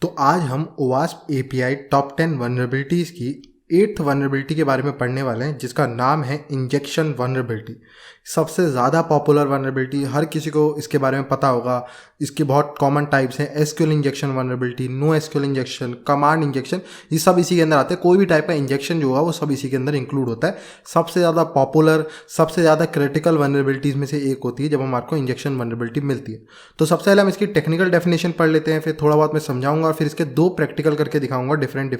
तो आज हम OWASP API टॉप 10 वनरेबिलिटीज़ की 8th वनरेबिलिटी के बारे में पढ़ने वाले हैं, जिसका नाम है इंजेक्शन वनरेबिलिटी। सबसे ज़्यादा पॉपुलर वनरेबिलिटी, हर किसी को इसके बारे में पता होगा। इसके बहुत कॉमन टाइप्स हैं: SQL injection vulnerability, no SQL injection, command injection. ये सब इसी के अंदर आते हैं। कोई भी टाइप का इंजेक्शन जो होगा वो सब इसी के अंदर इंक्लूड होता है। सबसे ज़्यादा पॉपुलर, सबसे ज़्यादा क्रिटिकल वनरेबिलिटीज़ में से एक होती है जब हमारे को इंजेक्शन वनरेबिलिटी मिलती है। तो सबसे पहले हम इसकी टेक्निकल डेफिनेशन पढ़ लेते हैं, फिर थोड़ा बहुत मैं समझाऊंगा और फिर इसके दो प्रैक्टिकल करके दिखाऊंगा डिफरेंट।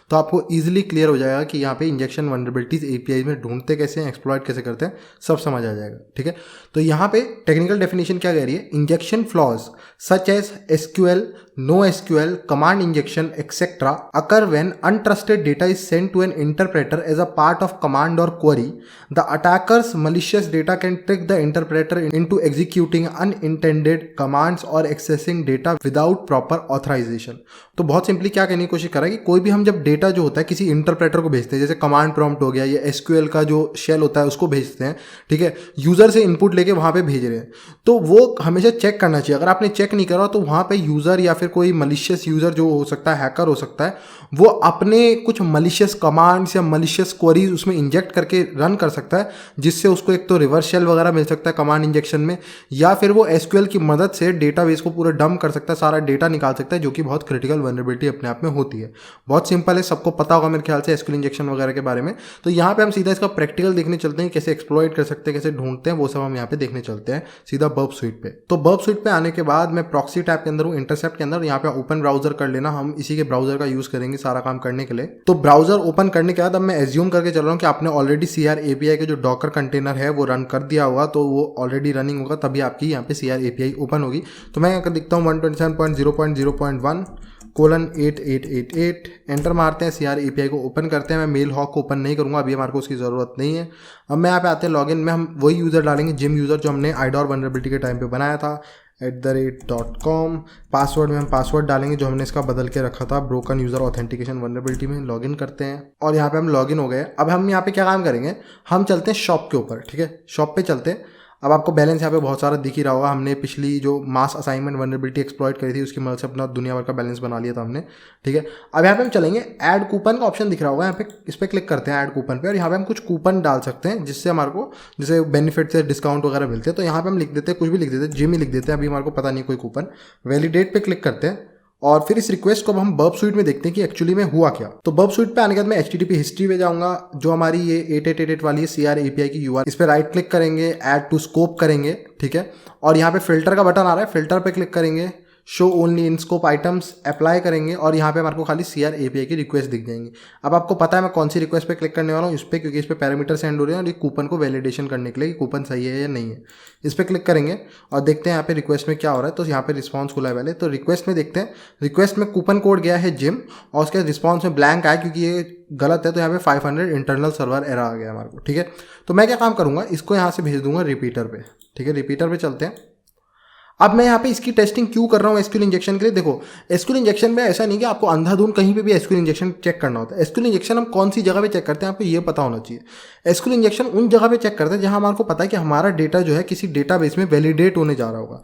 तो आपको ईजिली क्लियर हो जाएगा कि यहाँ पे इंजेक्शन वनरेबिलिटीज एपीआई में ढूंढते कैसे हैं, एक्सप्लॉइट कैसे करते हैं, सब समझ आ जाएगा। ठीक है, तो यहाँ पे टेक्निकल डेफिनेशन क्या कह रही है: injection flaws such as SQL, no SQL, command injection et cetera occur when untrusted data is sent to an interpreter as a part of command और query. The attackers malicious data can trick the interpreter into executing unintended commands और accessing data without proper authorization। तो बहुत simply क्या कहने की कोशिश कर रहा है कि कोई भी हम जब डेटा जो होता है किसी इंटरप्रेटर को भेजते हैं, जैसे कमांड प्रॉम्प्ट हो गया या एसक्यूएल का जो शेल होता है उसको भेजते हैं, ठीक है, यूजर से इनपुट लेके वहां पे भेज रहे हैं, तो वो हमेशा चेक करना चाहिए। अगर आपने चेक नहीं करा तो वहां पे यूजर या फिर कोई मलिशियस यूजर जो हो सकता है, हैकर हो सकता है, वो अपने कुछ मलिशियस कमांड्स या मलिशियस क्वेरीज उसमें इंजेक्ट करके रन कर सकता है, जिससे उसको एक तो रिवर्स शेल वगैरह मिल सकता है कमांड इंजेक्शन में, या फिर वो एसक्यूएल की मदद से डेटाबेस को पूरा डंप कर सकता है, सारा डेटा निकाल सकता है, जो कि बहुत क्रिटिकल वनरेबिलिटी अपने आप में होती है। बहुत सिंपल है, सबको पता होगा मेरे ख्याल से एसक्यूएल इंजेक्शन वगैरह के बारे में। तो यहाँ पे हम सीधा इसका प्रैक्टिकल देखने चलते हैं, कैसे एक्सप्लॉइट कर सकते हैं, कैसे ढूंढते हैं, वो सब हम यहाँ पे देखने चलते हैं सीधा बर्ब स्वीट पे। तो बर्ब स्वीट पे आने के बाद मैं प्रॉक्सी टैब के अंदर हूँ, इंटरसेप्ट के अंदर। यहाँ पे ओपन ब्राउजर कर लेना, हम इसी के ब्राउजर का यूज करेंगे सारा काम करने के लिए। तो ब्राउजर ओपन करने के बाद अब मैं एज्यूम करके चल रहा हूँ कि आपने ऑलरेडी CR API के जो डॉकर कंटेनर है वो रन कर दिया होगा, तो वो ऑलरेडी रनिंग होगा, तभी आपकी यहाँ पे CR API ओपन होगी। तो मैं यहाँ कर दिखता हूँ 127.0.0.1:8888, एंटर मारते हैं, CR API को ओपन करते हैं। मैं मेल हॉक को ओपन नहीं करूँगा, अभी हमारे को उसकी ज़रूरत नहीं है। अब मैं यहाँ पे आते हैं लॉगिन में, हम वही यूज़र डालेंगे, जिम यूज़र, जो हमने आइडोर वनरेबिलिटी के टाइम पे बनाया था, @.com। पासवर्ड में हम पासवर्ड डालेंगे जो हमने इसका बदल के रखा था ब्रोकन यूज़र ऑथेंटिकेशन वनरेबिलिटी में। लॉगिन करते हैं और यहाँ पे हम लॉगिन हो गए। अब हम यहाँ पे क्या काम करेंगे, हम चलते हैं शॉप के ऊपर। ठीक है, शॉप पे चलते हैं। अब आपको बैलेंस यहाँ पे बहुत सारा दिख ही रहा होगा। हमने पिछली जो मास असाइनमेंट वनरेबिलिटी एक्सप्लॉइट करी थी उसकी मदद से अपना दुनिया भर का बैलेंस बना लिया था हमने। ठीक है, अब यहाँ पे हम चलेंगे, ऐड कूपन का ऑप्शन दिख रहा होगा यहाँ पे, इस पर क्लिक करते हैं ऐड कूपन पे, और यहाँ पे हम कुछ कूपन डाल सकते हैं जिससे हमारे को जैसे बेनिफिट से डिस्काउंट वगैरह मिलते हैं। तो यहाँ पे हम लिख देते हैं, कुछ भी लिख देते हैं, जिम ही लिख देते हैं, अभी हमारे को पता नहीं कोई कूपन। वैलिडेट पे क्लिक करते हैं और फिर इस रिक्वेस्ट को अब हम बर्ब स्वीट में देखते हैं कि एक्चुअली में हुआ क्या। तो बर्ब स्वीट पे आने के बाद मैं HTTP हिस्ट्री पे जाऊंगा, जो हमारी ये 8888 वाली है CR API की URL, इस पे राइट क्लिक करेंगे, ऐड टू स्कोप करेंगे। ठीक है, और यहाँ पे फिल्टर का बटन आ रहा है, फिल्टर पे क्लिक करेंगे, show only in scope items apply करेंगे, और यहाँ पे हमारे को खाली CR API की रिक्वेस्ट दिख जाएंगी। अब आपको पता है मैं कौन सी रिक्वेस्ट पे क्लिक करने वाला हूँ, इस पर, क्योंकि इस पर पैरामीटर सेंड हो रहे हैं और ये कूपन को वैलिडेशन करने के लिए कि कूपन सही है या नहीं है। इस पर क्लिक करेंगे और देखते हैं यहाँ पे रिक्वेस्ट में क्या हो रहा है। तो यहाँ पे रिस्पॉन्स खुला है पहले, तो रिक्वेस्ट में देखते हैं। रिक्वेस्ट में कूपन कोड गया है जिम, और उसके रिस्पॉन्स में ब्लैंक आया क्योंकि ये गलत है, तो यहाँ पे 500 इंटरनल सर्वर एरर आ गया हमारे को। ठीक है, तो मैं क्या काम करूँगा, इसको यहाँ से भेज दूंगा रिपीटर पे। ठीक है, रिपीटर पे चलते हैं। अब मैं यहाँ पे इसकी टेस्टिंग क्यों कर रहा हूँ एसक्यूएल इंजेक्शन के लिए? देखो, एसक्यूएल इंजेक्शन में ऐसा नहीं कि आपको अंधाधुन कहीं पे भी एसक्यूएल इंजेक्शन चेक करना होता है। एसक्यूएल इंजेक्शन हम कौन सी जगह पे चेक करते हैं आपको ये पता होना चाहिए। एसक्यूएल इंजेक्शन उन जगह पे चेक करते हैं जहां हमारे को पता है कि हमारा डेटा जो है किसी डेटाबेस में वैलिडेट होने जा रहा होगा।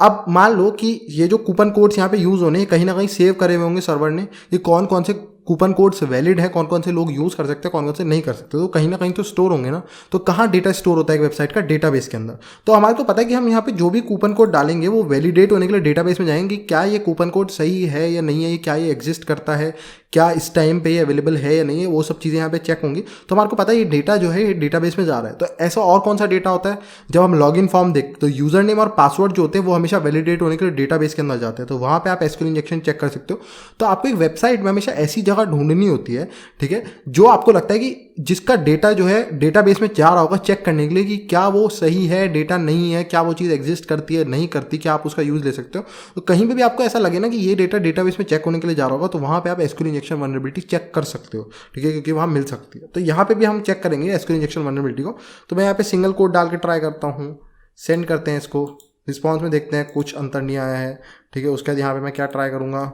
अब मान लो कि ये जो कूपन कोड्स यहाँ पे यूज होने कहीं ना कहीं सेव करे हुए होंगे सर्वर ने, ये कौन कौन से कूपन कोड्स वैलिड है, कौन कौन से लोग यूज़ कर सकते हैं, कौन कौन से नहीं कर सकते, तो कहीं ना कहीं तो स्टोर होंगे ना। तो कहाँ डेटा स्टोर होता है एक वेबसाइट का? डेटाबेस के अंदर। तो हमारे को पता है कि हम यहाँ पे जो भी कूपन कोड डालेंगे वो वैलिडेट होने के लिए डेटाबेस में जाएंगे, क्या ये कूपन कोड सही है या नहीं है, क्या ये एग्जिस्ट करता है, क्या इस टाइम पे ये अवेलेबल है या नहीं है, वो सब चीज़ें यहाँ पे चेक होंगी। तो हमारे को पता है ये डेटा जो है ये डेटाबेस में जा रहा है। तो ऐसा और कौन सा डेटा होता है, जब हम लॉगिन फॉर्म देखते तो यूजर नेम और पासवर्ड जो होते हैं वो हमेशा वैलिडेट होने के लिए डेटाबेस के अंदर जाते हैं, तो वहाँ पे आप एसक्यूएल इंजेक्शन चेक कर सकते हो। तो आपको एक वेबसाइट में हमेशा ऐसी जगह ढूंढनी होती है, ठीक है, जो आपको लगता है कि जिसका डेटा जो है डेटाबेस में जा रहा होगा चेक करने के लिए कि क्या वो सही है, डेटा नहीं है, क्या वो चीज़ एग्जिस्ट करती है, नहीं करती, क्या आप उसका यूज़ ले सकते हो। तो कहीं पे भी आपको ऐसा लगे ना कि ये डेटा डेटाबेस में चेक होने के लिए जा रहा होगा, तो वहाँ पे आप एसक्यूएल इंजेक्शन वनरेबिलिटी चेक कर सकते हो। ठीक है, क्योंकि वहाँ मिल सकती है। तो यहाँ पे भी हम चेक करेंगे एसक्यूएल इंजेक्शन वनरेबिलिटी को। तो मैं यहाँ पे सिंगल कोड डाल के ट्राई करता हूँ, सेंड करते हैं इसको, रिस्पॉन्स में देखते हैं कुछ अंतर नहीं आया है। ठीक है, उसके बाद यहाँ पे मैं क्या ट्राई करूँगा,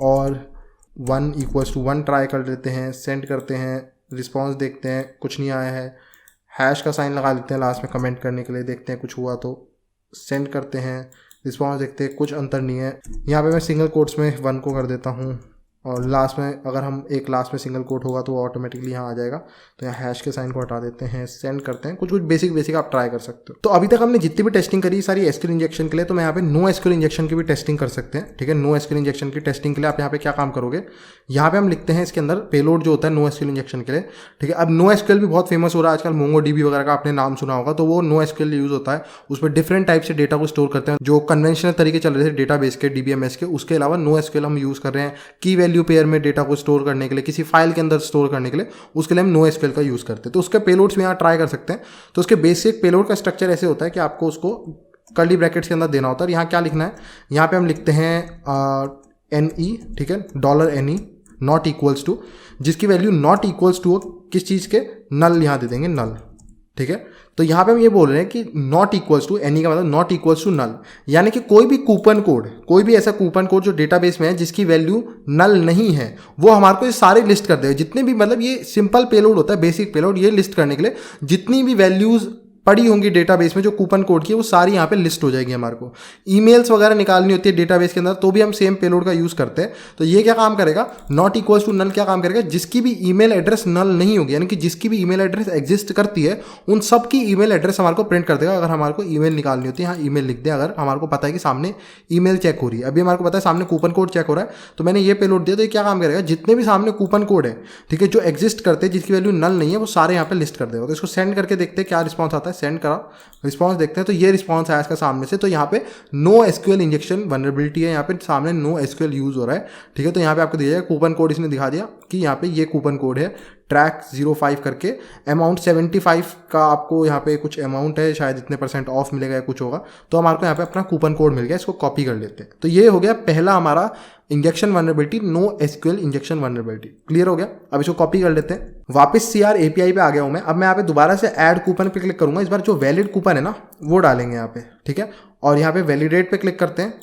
और 1 = 1 ट्राई कर लेते हैं, सेंड करते हैं, रिस्पॉन्स देखते हैं, कुछ नहीं आया है। हैश का साइन लगा लेते हैं लास्ट में कमेंट करने के लिए, देखते हैं कुछ हुआ तो। सेंड करते हैं, रिस्पॉन्स देखते हैं, कुछ अंतर नहीं है। यहाँ पे मैं सिंगल कोट्स में 1 को कर देता हूँ और लास्ट में अगर हम एक लास्ट में सिंगल कोट होगा तो वो ऑटोमेटिकली यहाँ आ जाएगा। तो यहाँ हैश के साइन को हटा देते हैं, सेंड करते हैं। कुछ बेसिक आप ट्राई कर सकते हो। तो अभी तक हमने जितनी भी टेस्टिंग करी सारी एसक्यूएल इंजेक्शन के लिए, तो मैं यहाँ पे नो एसक्यूएल इंजेक्शन की भी टेस्टिंग कर सकते हैं। ठीक है, नो एसक्यूएल इंजेक्शन की टेस्टिंग के लिए आप यहाँ पे क्या काम करोगे, यहाँ पे हम लिखते हैं इसके अंदर पेलोड जो होता है नो एसक्यूएल इंजेक्शन के लिए। ठीक है, अब नो एसक्यूएल भी बहुत फेमस हो रहा है आजकल, मोंगोडीबी वगैरह का आपने नाम सुना होगा। तो वो नो एसक्यूएल यूज होता है, उसमें डिफरेंट टाइप से डेटा को स्टोर करते हैं जो कन्वेंशनल तरीके चल रहे थे डेटाबेस के, डीबीएमएस के। उसके अलावा नो एसक्यूएल हम यूज कर रहे हैं की वैल्यू पेयर में डेटा को स्टोर करने के लिए, किसी फाइल के अंदर स्टोर करने के लिए, उसके लिए हम नो एसक्यूएल का यूज करते हैं। तो उसके पेलोड्स में यहाँ ट्राई कर सकते हैं। तो उसके बेसिक पेलोड का स्ट्रक्चर ऐसे होता है कि आपको उसको कर्ली ब्रैकेट्स के अंदर देना होता है। और यहाँ क्या लिखना है, यहाँ पे हम लिखते हैं NE, ठीक है, $NE नॉट इक्वल्स टू, जिसकी वैल्यू नॉट इक्वल्स टू किस चीज़ के, नल यहाँ दे देंगे, नल। ठीक है, तो यहाँ पे हम ये बोल रहे हैं कि नॉट इक्वल्स टू, एनी का मतलब नॉट इक्वल्स टू नल, यानी कि कोई भी कूपन कोड, कोई भी ऐसा कूपन कोड जो डेटाबेस में है जिसकी वैल्यू नल नहीं है, वो हमारे को ये सारे लिस्ट कर देगा। जितने भी, मतलब ये सिंपल पेलोड होता है, बेसिक पेलोड, ये लिस्ट करने के लिए जितनी भी वैल्यूज पड़ी होंगी डेटाबेस में जो कूपन कोड की, वो सारी यहाँ पे लिस्ट हो जाएगी। हमारे को ईमेल्स वगैरह निकालनी होती है डेटाबेस के अंदर, तो भी हम सेम पेलोड का यूज़ करते हैं। तो ये क्या काम करेगा, नॉट इक्वल्स टू नल क्या काम करेगा, जिसकी भी ईमेल एड्रेस नल नहीं होगी, यानी कि जिसकी भी ईमेल एड्रेस एग्जिस्ट करती है उन सब की ईमेल एड्रेस हमारे को प्रिंट कर देगा। अगर हमारे को ईमेल निकालनी होती है, यहाँ ईमेल लिख दे, अगर हमारे को पता है कि सामने ईमेल चेक हो रही है, अभी हमारे को पता है सामने कूपन कोड चेक हो रहा है, तो मैंने ये पेलोड दिया, तो ये क्या काम करेगा, जितने भी सामने कूपन कोड है, ठीक है, जो एग्जिस्ट करते हैं जिसकी वैल्यू नल नहीं है, वो सारे यहाँ पे लिस्ट कर देगा। तो इसको सेंड करके देखते हैं क्या रिस्पॉन्स आता है। सेंड करा, रिस्पॉन्स देखते हैं, तो ये रिस्पॉन्स आया इसका सामने से। तो यहाँ पे नो एसक्यूएल इंजेक्शन वनरेबिलिटी है, यहाँ पे सामने नो एसक्यूएल यूज हो रहा है। ठीक है, तो यहाँ पे आपको दिया जाएगा कूपन कोड, इसने दिखा दिया कि यहाँ पे ये कूपन कोड है ट्रैक 05 करके, अमाउंट 75 का आपको यहाँ पे कुछ अमाउंट है, शायद इतने % ऑफ मिलेगा या कुछ होगा। तो हमारे को यहाँ पे अपना कूपन कोड मिल गया, इसको कॉपी कर लेते हैं। तो ये हो गया पहला हमारा injection vulnerability, no SQL injection vulnerability. Clear हो गया। अब इसको कॉपी कर लेते हैं, वापस CR API पे आ गया हूँ मैं। अब मैं यहाँ पे दोबारा से ऐड कूपन पे क्लिक करूंगा, इस बार जो वैलिड कूपन है ना वो डालेंगे यहाँ पे। ठीक है, और यहाँ पे वैलिडेट पे क्लिक करते हैं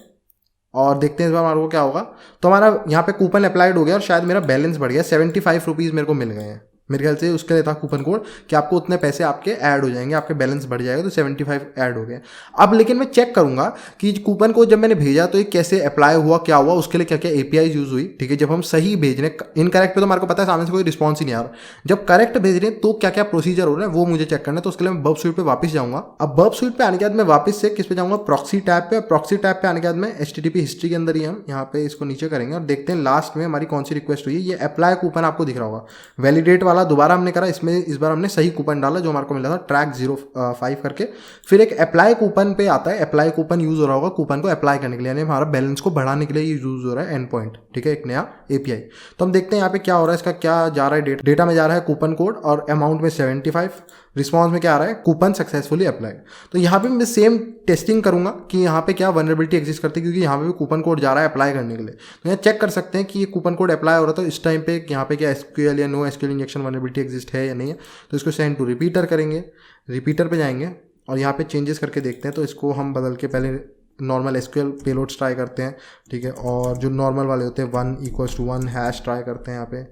और देखते हैं इस बार हमारे को क्या होगा। तो हमारा यहाँ पे कूपन अप्लाइड हो गया और शायद मेरा बैलेंस बढ़ गया, 75 रुपीज़ मेरे को मिल गए हैं। मेरे ख्याल से उसके लिए था कूपन कोड कि आपको उतने पैसे आपके ऐड हो जाएंगे, आपके बैलेंस बढ़ जाएगा, तो 75 ऐड हो गए। अब लेकिन मैं चेक करूंगा कि कूपन कोड जब मैंने भेजा तो ये कैसे अप्लाई हुआ, क्या हुआ, उसके लिए क्या क्या API यूज हुई। ठीक है, जब हम सही भेज रहे हैं, इनकरेक्ट पे तो हमारे को पता है सामने से कोई रिस्पॉन्स ही नहीं आ रहा, जब करेक्ट भेज रहे हैं तो क्या क्या प्रोसीजर हो रहा है वो मुझे चेक करना है। तो उसके लिए मैं बर्ब स्वीट पे वापस जाऊंगा। अब बर्ब स्वीट पे आने के बाद मैं वापस से किस पे जाऊंगा, प्रॉक्सी टैब पे। प्रॉक्सी टैब पे आने के बाद मैं HTTP हिस्ट्री के अंदर ही हम यहाँ पे इसको नीचे करेंगे और देखते हैं लास्ट में हमारी कौन सी रिक्वेस्ट हुई है। ये अप्लाई कूपन आपको दिख रहा होगा, वैलिडेट वाला दोबारा हमने करा, इसमें इस बार हमने सही कूपन डाला जो हमारे को मिला था ट्रैक 05 करके। फिर एक अप्लाई कूपन पे आता है, अप्लाई कूपन यूज हो रहा होगा कूपन को अप्लाई करने के लिए, यानी हमारा बैलेंस को बढ़ाने के लिए ये यूज हो रहा है एंड पॉइंट। ठीक है, एक नया API। तो हम देखते हैं यहाँ पे क्या हो रहा है, इसका क्या जा रहा है, डेटा में जा रहा है कूपन कोड और अमाउंट में 75, रिस्पॉन्स में क्या आ रहा है, कूपन सक्सेसफुली अप्लाइड। तो यहाँ पे मैं सेम टेस्टिंग करूंगा कि यहाँ पे क्या वनरेबिलिटी एग्जिस्ट करती है, क्योंकि यहाँ पे भी कूपन कोड जा रहा है अप्लाई करने के लिए। तो यहाँ चेक कर सकते हैं कि ये कूपन कोड अप्लाई हो रहा था इस टाइम पे, यहाँ पे क्या एसक्यूएल या no SQL injection vulnerability exist है या नहीं है। तो इसको सेंड टू रिपीटर करेंगे, रिपीटर पे जाएंगे और यहाँ पे चेंजेस करके देखते हैं। तो इसको हम बदल के पहले नॉर्मल एसक्यूएल पेलोड्स ट्राई करते हैं। ठीक है, और जो नॉर्मल वाले होते हैं 1 = 1 हैश ट्राई करते हैं यहाँ पे।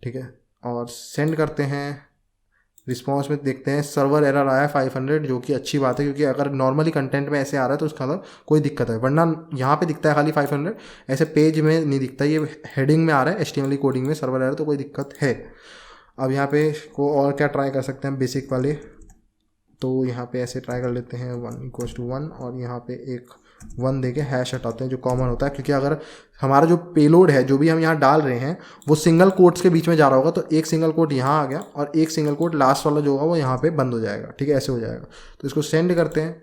ठीक है, और सेंड करते हैं। रिस्पॉन्स में देखते हैं सर्वर एरर आया है 500, जो कि अच्छी बात है, क्योंकि अगर नॉर्मली कंटेंट में ऐसे आ रहा है तो उसका मतलब कोई दिक्कत है, वरना यहाँ पे दिखता है खाली 500, ऐसे पेज में नहीं दिखता, ये हेडिंग में आ रहा है HTML कोडिंग में सर्वर एरर, तो कोई दिक्कत है। अब यहाँ पे को और क्या ट्राई कर सकते हैं बेसिक वाले, तो यहाँ पे ऐसे ट्राई कर लेते हैं 1 = 1 और यहाँ पे एक 1 देके हैश हटाते हैं जो कॉमन होता है, क्योंकि अगर हमारा जो पेलोड है जो भी हम यहाँ डाल रहे हैं वो सिंगल कोट्स के बीच में जा रहा होगा, तो एक सिंगल कोट यहाँ आ गया और एक सिंगल कोट लास्ट वाला जो होगा वो यहाँ पे बंद हो जाएगा। ठीक है, ऐसे हो जाएगा। तो इसको सेंड करते हैं,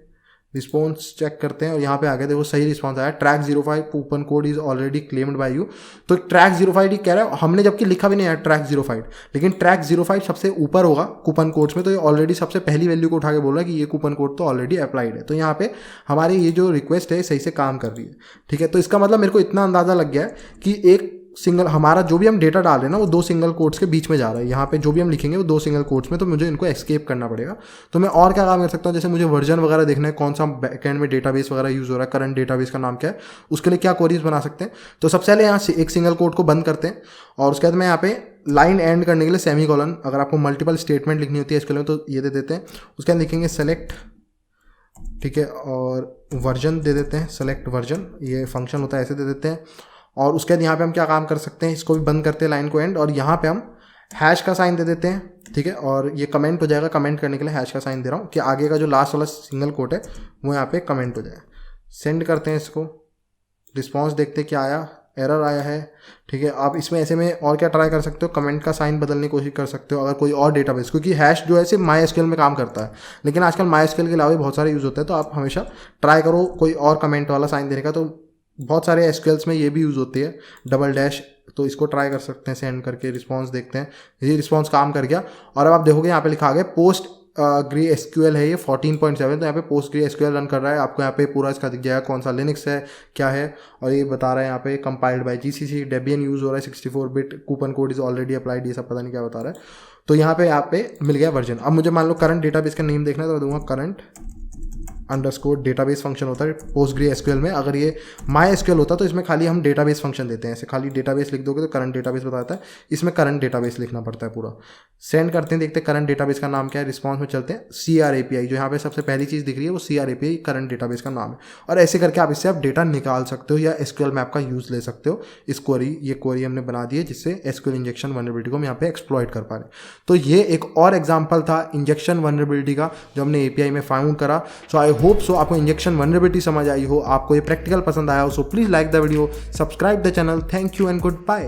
रिस्पॉन्स चेक करते हैं और यहाँ पे आ गया, देखो सही रिस्पॉन्स आया, track 05 coupon code is already claimed by you. तो ट्रैक 05 ही कह रहा है, हमने जबकि लिखा भी नहीं है ट्रैक 05, लेकिन ट्रैक 05 सबसे ऊपर होगा कूपन कोड्स में, तो ये ऑलरेडी सबसे पहली वैल्यू को उठा के बोल रहा है कि ये कूपन कोड तो ऑलरेडी अप्लाइड है। तो यहाँ पे हमारी ये जो रिक्वेस्ट है सही से काम कर रही है। ठीक है, तो इसका मतलब मेरे को इतना अंदाजा लग गया है कि एक सिंगल हमारा जो भी हम डेटा डाल रहे हैं ना वो 2 सिंगल कोट्स के बीच में जा रहा है। यहाँ पे जो भी हम लिखेंगे वो 2 सिंगल कोट्स में, तो मुझे इनको एस्केप करना पड़ेगा। तो मैं और क्या काम कर सकता हूँ, जैसे मुझे वर्जन वगैरह देखना है, कौन सा बैकएंड में डेटाबेस वगैरह यूज़ हो रहा है, करंट डेटाबेस का नाम क्या है, उसके लिए क्या क्वेरीज बना सकते हैं। तो सबसे पहले यहाँ से एक सिंगल कोट को बंद करते हैं और उसके बाद मैं यहाँ पे लाइन एंड करने के लिए सेमीकोलन, अगर आपको मल्टीपल स्टेटमेंट लिखनी होती है इसके लिए तो ये दे देते हैं। उसके बाद लिखेंगे सेलेक्ट ठीक है, और वर्जन दे देते हैं, सेलेक्ट वर्जन, ये फंक्शन होता है ऐसे दे देते हैं। और उसके बाद यहाँ पे हम क्या काम कर सकते हैं, इसको भी बंद करते हैं लाइन को एंड, और यहाँ पे हम हैश का साइन दे देते हैं, ठीक है। और ये कमेंट हो जाएगा, कमेंट करने के लिए हैश का साइन दे रहा हूँ कि आगे का जो लास्ट वाला सिंगल कोट है वो यहाँ पे कमेंट हो जाए। सेंड करते हैं इसको, रिस्पॉन्स देखते हैं क्या आया, एरर आया है, ठीक है। आप इसमें ऐसे में और क्या ट्राई कर सकते हो, कमेंट का साइन बदलने की कोशिश कर सकते हो अगर कोई और डेटाबेस, क्योंकि हैश जो है सिर्फ MySQL में काम करता है, लेकिन आजकल MySQL के अलावा भी बहुत सारे यूज़ होते हैं। तो आप हमेशा ट्राई करो कोई और कमेंट वाला साइन देने का। तो बहुत सारे SQLs में ये भी यूज़ होती है, डबल डैश, तो इसको ट्राई कर सकते हैं सेंड करके। रिस्पॉन्स देखते हैं, ये रिस्पॉन्स काम कर गया। और अब आप देखोगे यहाँ पे लिखा गया पोस्ट ग्री SQL है ये 14.7, तो यहाँ पे पोस्ट ग्री SQL रन कर रहा है। आपको यहाँ पे पूरा इसका दिख जाएगा कौन सा लिनक्स है क्या है, और ये बता रहा है यहाँ पे compiled bye GCC, Debian use हो रहा है, 64 bit, coupon code is already applied, ये सब पता नहीं क्या बता रहा है। तो यहाँ पे मिल गया वर्जन। अब मुझे मान लो करंट डेटाबेस का नेम देखना है, तो मैं दूंगा करंट अंडरस्कोर डेटाबेस फंक्शन होता है पोस्टग्री SQL में। अगर ये MySQL होता तो इसमें खाली हम डेटाबेस फंक्शन देते हैं, ऐसे खाली डेटाबेस लिख दोगे तो करंट डेटाबेस बताता है, इसमें करंट डेटाबेस लिखना पड़ता है पूरा। सेंड करते हैं, देखते हैं करंट डेटाबेस का नाम क्या है। रिस्पॉन्स में चलते हैं CR API, जो यहाँ पे सबसे पहली चीज़ दिख रही है वो CR API करंट डेटाबेस का नाम है। और ऐसे करके आप इससे आप डेटा निकाल सकते हो या SQL मैप का यूज़ ले सकते हो। इस ये क्वेरी हमने बना दी है जिससे SQL इंजेक्शन वनरेबिलिटी को हम यहाँ पे एक्सप्लॉइट कर पा रहे हैं। तो ये एक और एग्जाम्पल था इंजेक्शन वनरेबिलिटी का जो हमने API में फाउंड करा। सो आई होप सो आपको इंजेक्शन वनरेबिलिटी समझ आई हो, आपको ये प्रैक्टिकल पसंद आया हो। So please like the video, subscribe the channel. Thank you and good bye.